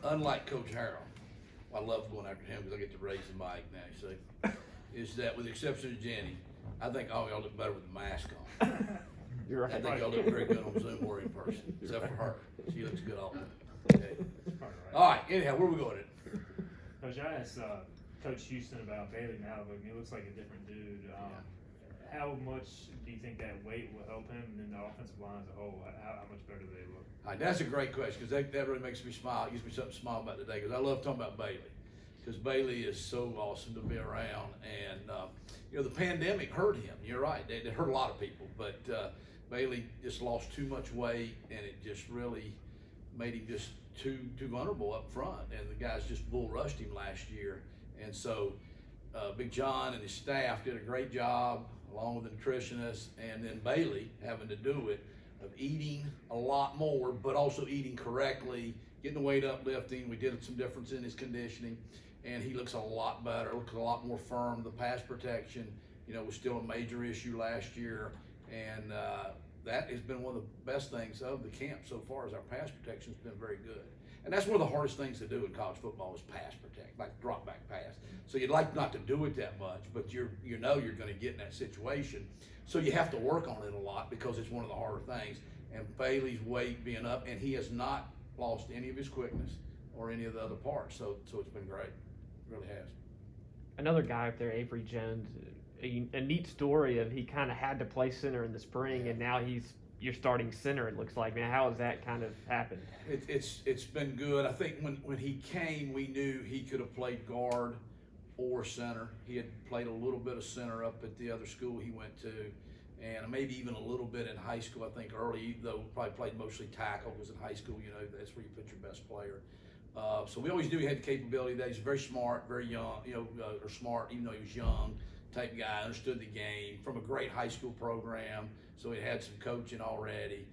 unlike Coach Harrell, I love going after him because I get to raise the mic now, you see, is that with the exception of Jenny, I think all y'all look better with the mask on. You're right. I think y'all look very good on Zoom or in person, except for her. She looks good all the time. Okay. All right, anyhow, where we going at? Coach, I asked Coach Houston about Bailey Malibu. He looks like a different dude. How much do you think that weight will help him, and then the offensive line as a whole? How much better do they look? All right, that's a great question because that really makes me smile. It gives me something to smile about today because I love talking about Bailey because Bailey is so awesome to be around. And, you know, the pandemic hurt him. You're right. It hurt a lot of people. But Bailey just lost too much weight, and it just really made him just too vulnerable up front. And the guys just bull rushed him last year. And so Big John and his staff did a great job along with the nutritionist, and then Bailey having to do it, of eating a lot more, but also eating correctly, getting the weight up, lifting. We did some difference in his conditioning, and he looks a lot better, looks a lot more firm. The pass protection, you know, was still a major issue last year, and that has been one of the best things of the camp so far, is our pass protection has been very good. And that's one of the hardest things to do in college football is pass protect, like drop back pass. So you'd like not to do it that much, but you know you're going to get in that situation. So you have to work on it a lot because it's one of the harder things. And Bailey's weight being up, and he has not lost any of his quickness or any of the other parts. So it's been great. It really has. Another guy up there, Avery Jones, a neat story of he kind of had to play center in the spring, and now he's your starting center, it looks like. Man, how has that kind of happened? It's been good. I think when he came, we knew he could have played guard or center. He had played a little bit of center up at the other school he went to, and maybe even a little bit in high school. I think early, though, probably played mostly tackle, because in high school, you know, that's where you put your best player. So we always knew he had the capability that he's very smart, very young, you know, or smart, even though he was young type guy, understood the game from a great high school program. So he had some coaching already,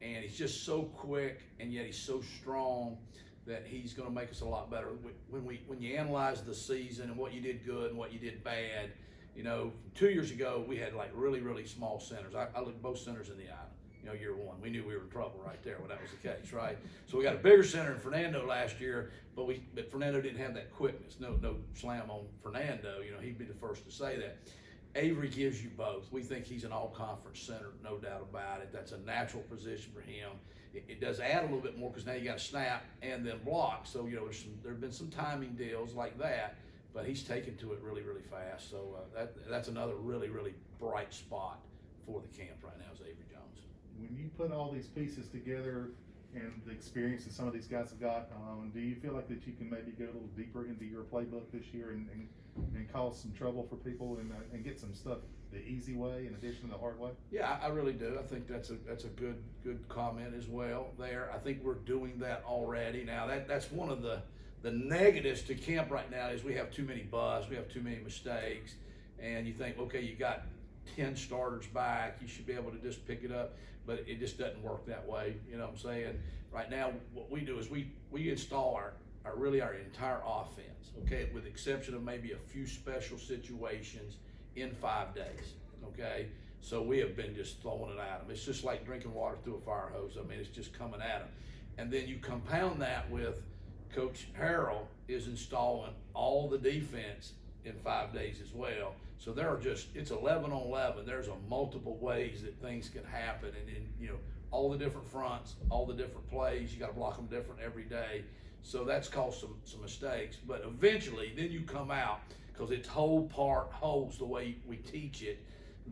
and he's just so quick, and yet he's so strong that he's going to make us a lot better. When you analyze the season and what you did good and what you did bad, you know, 2 years ago we had like really small centers. I looked both centers in the eye. You know, year one, we knew we were in trouble right there when that was the case, right? So we got a bigger center in Fernando last year, but Fernando didn't have that quickness. No slam on Fernando. You know, he'd be the first to say that. Avery gives you both. We think he's an all-conference center, no doubt about it. That's a natural position for him. It does add a little bit more because now you got to snap and then block. So, you know, there have been some timing deals like that, but he's taken to it really fast. So that's another really bright spot for the camp right now is Avery Jones. When you put all these pieces together and the experience that some of these guys have got, do you feel like that you can maybe go a little deeper into your playbook this year and cause some trouble for people and get some stuff the easy way in addition to the hard way? Yeah, I really do. I think that's a good comment as well there. I think we're doing that already. Now that's one of the negatives to camp right now is we have too many busts, we have too many mistakes, and you think, okay, you got 10 starters back, you should be able to just pick it up, but it just doesn't work that way. You know what I'm saying? Right now, what we do is we install our entire offense, okay, with the exception of maybe a few special situations in 5 days, okay? So we have been just throwing it at them. It's just like drinking water through a fire hose. I mean, it's just coming at them. And then you compound that with Coach Harrell is installing all the defense in 5 days as well. So it's 11 on 11. There's multiple ways that things can happen. And then, you know, all the different fronts, all the different plays, you got to block them different every day. So that's caused some mistakes. But eventually, then you come out, because it's whole part holds the way we teach it,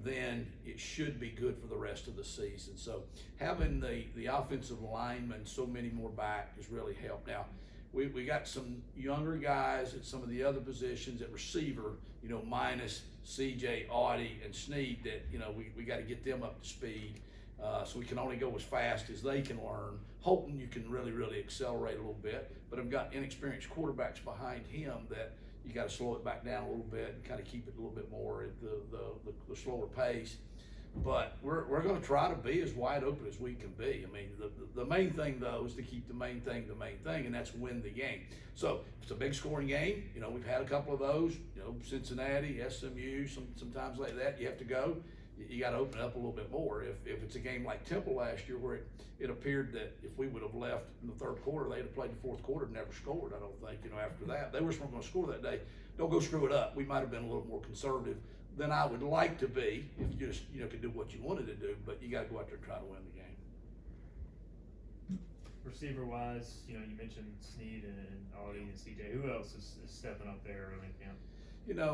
then it should be good for the rest of the season. So having the offensive linemen, so many more back, has really helped. Now, we got some younger guys at some of the other positions at receiver, you know, minus CJ, Audie, and Snead, that, you know, we got to get them up to speed. So we can only go as fast as they can learn. Holton, you can really accelerate a little bit, but I've got inexperienced quarterbacks behind him that you got to slow it back down a little bit and kind of keep it a little bit more at the slower pace. But we're going to try to be as wide open as we can be. I mean, the main thing, though, is to keep the main thing, and that's win the game. So if it's a big scoring game, you know, we've had a couple of those, you know, Cincinnati, SMU, sometimes like that, you have to go. you got to open it up a little bit more. If it's a game like Temple last year where it appeared that if we would have left in the third quarter, they'd have played the fourth quarter and never scored. I don't think, after that. They were going to score that day. Don't go screw it up. We might have been a little more conservative than I would like to be if you just, could do what you wanted to do, but you got to go out there and try to win the game. Receiver wise, you mentioned Snead and Audie and CJ. Who else is stepping up there early in camp?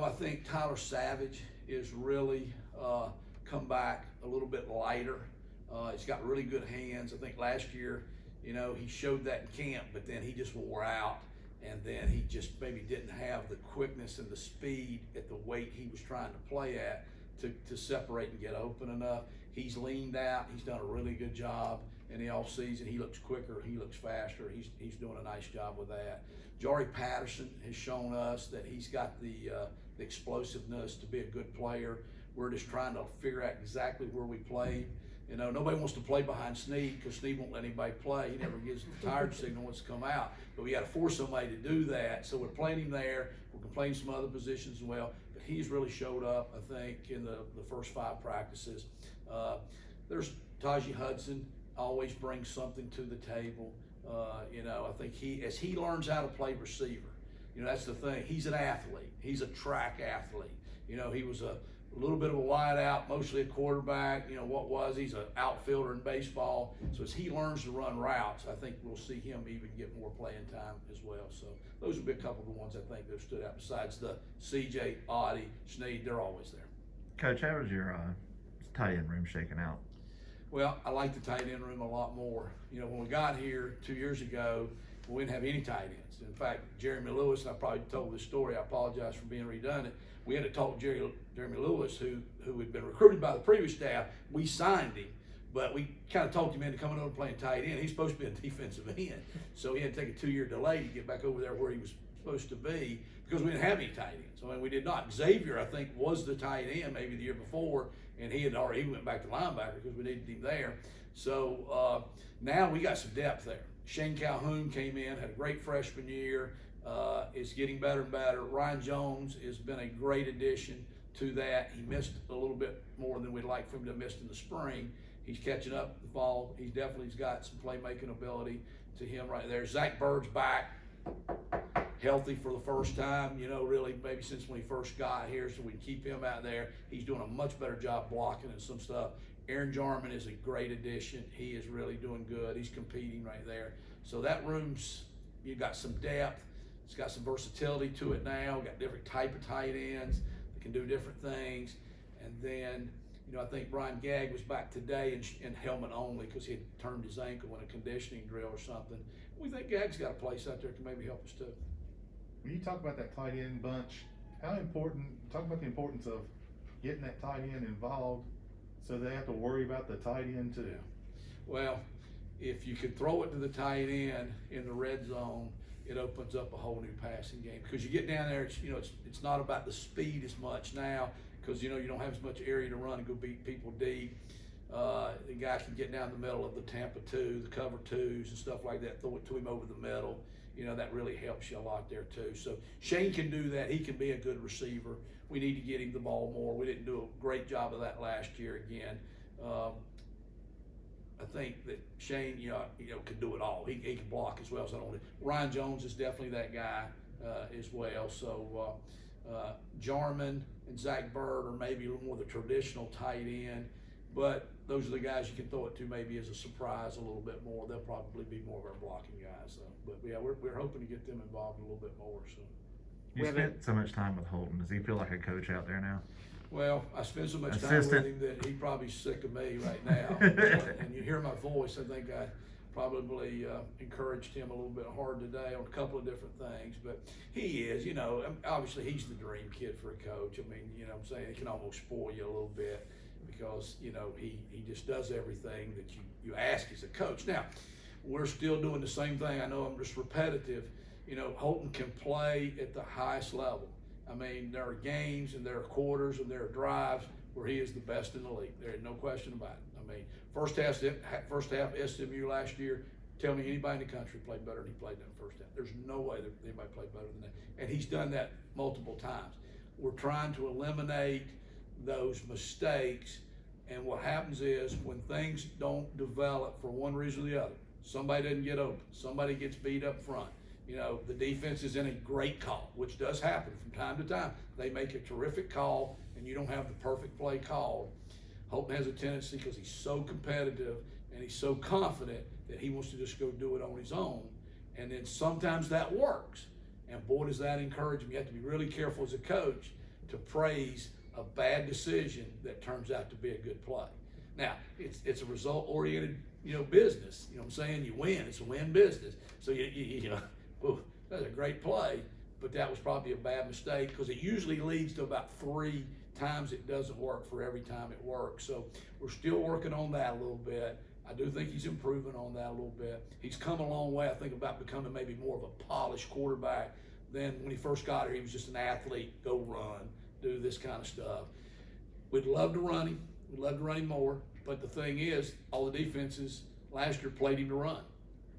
I think Tyler Savage is really come back a little bit lighter. He's got really good hands. I think last year, he showed that in camp, but then he just wore out, and then he just maybe didn't have the quickness and the speed at the weight he was trying to play at to separate and get open enough. He's leaned out. He's done a really good job in the offseason. He looks quicker. He looks faster. He's doing a nice job with that. Jari Patterson has shown us that he's got the explosiveness to be a good player. We're just trying to figure out exactly where we play. Nobody wants to play behind Snead because Snead won't let anybody play. He never gives the tired signal once to come out. But we got to force somebody to do that. So we're playing him there. We're playing some other positions as well. But he's really showed up, I think, in the first 5 practices. There's Tajee Hudson, always brings something to the table. I think as he learns how to play receiver, that's the thing. He's an athlete. He's a track athlete. He was a little bit of a wideout, mostly a quarterback. He's an outfielder in baseball. So as he learns to run routes, I think we'll see him even get more playing time as well. So those would be a couple of the ones I think that stood out. Besides the CJ, Audie, Snead, they're always there. Coach, how was your tight end room shaking out? Well, I like the tight end room a lot more. When we got here 2 years ago, we didn't have any tight ends. In fact, Jeremy Lewis, and I probably told this story, I apologize for being redundant. We had to talk to Jeremy Lewis, who had been recruited by the previous staff. We signed him, but we kind of talked him into coming over and playing tight end. He's supposed to be a defensive end, so he had to take a 2-year delay to get back over there where he was supposed to be because we didn't have any tight ends. We did not. Xavier, I think, was the tight end maybe the year before, and he went back to linebacker because we needed him there. So now we got some depth there. Shane Calhoun came in, had a great freshman year, is getting better and better. Ryan Jones has been a great addition to that. He missed a little bit more than we'd like for him to miss in the spring. He's catching up the fall. He's definitely got some playmaking ability to him right there. Zach Bird's back, healthy for the first time, really maybe since when he first got here, so we can keep him out there. He's doing a much better job blocking and some stuff. Aaron Jarman is a great addition. He is really doing good. He's competing right there. So that room's, you've got some depth. It's got some versatility to it now. We've got different type of tight ends that can do different things. And then, I think Brian Gagg was back today in helmet only because he had turned his ankle in a conditioning drill or something. We think Gagg's got a place out there that can maybe help us too. When you talk about that tight end bunch, talk about the importance of getting that tight end involved so they have to worry about the tight end too. Well, if you could throw it to the tight end in the red zone, it opens up a whole new passing game because you get down there. It's not about the speed as much now because you don't have as much area to run and go beat people deep. The guy can get down the middle of the Tampa 2, the cover 2s and stuff like that. Throw it to him over the middle. That really helps you a lot there too. So Shane can do that. He can be a good receiver. We need to get him the ball more. We didn't do a great job of that last year again. I think that Shane, could do it all. He can block as well. So Ryan Jones is definitely that guy as well. So Jarman and Zach Bird are maybe a little more the traditional tight end, but those are the guys you can throw it to maybe as a surprise a little bit more. They'll probably be more of our blocking guys. So, but yeah, we're hoping to get them involved a little bit more. So. You spent so much time with Holton. Does he feel like a coach out there now? Well, I spend so much time with him that he's probably sick of me right now. And you hear my voice, I think I probably encouraged him a little bit hard today on a couple of different things. But he is, obviously he's the dream kid for a coach. I mean, I'm saying he can almost spoil you a little bit because, he just does everything that you ask as a coach. Now, we're still doing the same thing. I know I'm just repetitive. Holton can play at the highest level. I mean, there are games and there are quarters and there are drives where he is the best in the league. There is no question about it. I mean, first half SMU last year, tell me anybody in the country played better than he played in the first half. There's no way that anybody played better than that. And he's done that multiple times. We're trying to eliminate those mistakes And what happens is when things don't develop for one reason or the other, somebody doesn't get open, somebody gets beat up front. You know, the defense is in a great call, which does happen from time to time. They make a terrific call and you don't have the perfect play called. Holton has a tendency, because he's so competitive and he's so confident, that he wants to just go do it on his own. And then sometimes that works. And boy, does that encourage him. You have to be really careful as a coach to praise a bad decision that turns out to be a good play. Now, it's a result-oriented, business. You know what I'm saying? You win. It's a win business. So you know, well, that's a great play, but that was probably a bad mistake, because it usually leads to about 3 times it doesn't work for every time it works. So we're still working on that a little bit. I do think he's improving on that a little bit. He's come a long way, I think, about becoming maybe more of a polished quarterback than when he first got here. He was just an athlete, go run, do this kind of stuff. We'd love to run him. We'd love to run him more. But the thing is, all the defenses last year played him to run.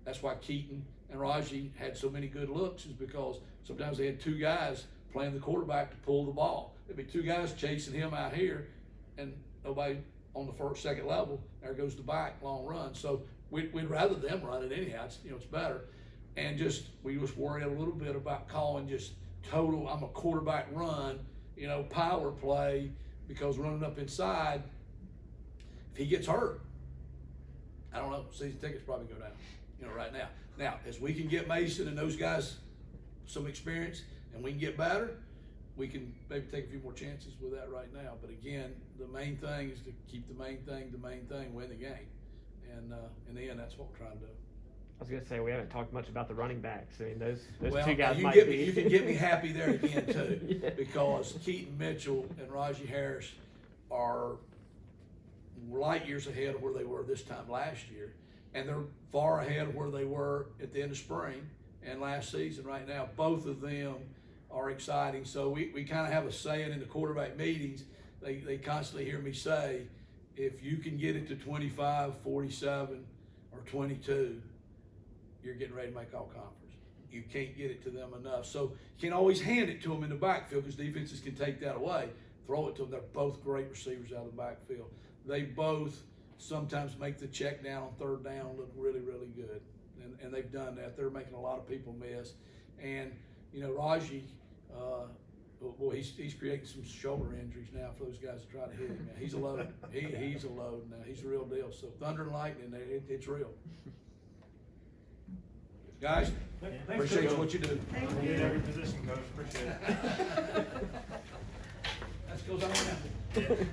That's why Keaton and Raji had so many good looks, is because sometimes they had 2 guys playing the quarterback to pull the ball. There'd be 2 guys chasing him out here and nobody on the second level. There goes the back, long run. So we'd rather them run it anyhow. It's better. And we just worry a little bit about calling just total, I'm a quarterback run, power play, because running up inside, if he gets hurt, I don't know, season tickets probably go down, right now. Now, as we can get Mason and those guys some experience and we can get better, we can maybe take a few more chances with that right now. But again, the main thing is to keep the main thing, win the game. And in the end, that's what we're trying to do. I was gonna say, we haven't talked much about the running backs. I mean, those Well, 2 guys you might get be. me, you can get me happy there again too, Yeah. because Keaton Mitchell and Raji Harris are light years ahead of where they were this time last year, and they're far ahead of where they were at the end of spring and last season. Right now, both of them are exciting. So we kind of have a saying in the quarterback meetings. They constantly hear me say, if you can get it to 25, 47, or 22, you're getting ready to make all conference. You can't get it to them enough. So you can't always hand it to them in the backfield, because defenses can take that away, throw it to them. They're both great receivers out of the backfield. They both sometimes make the check down on 3rd down look really, really good. And they've done that. They're making a lot of people miss. And, Raji, boy, he's creating some shoulder injuries now for those guys to try to hit him. Man, he's a load. He's a load now. He's a real deal. So thunder and lightning, it's real. Guys, appreciate what you do. You did every position, Coach. Appreciate it. That goes on now.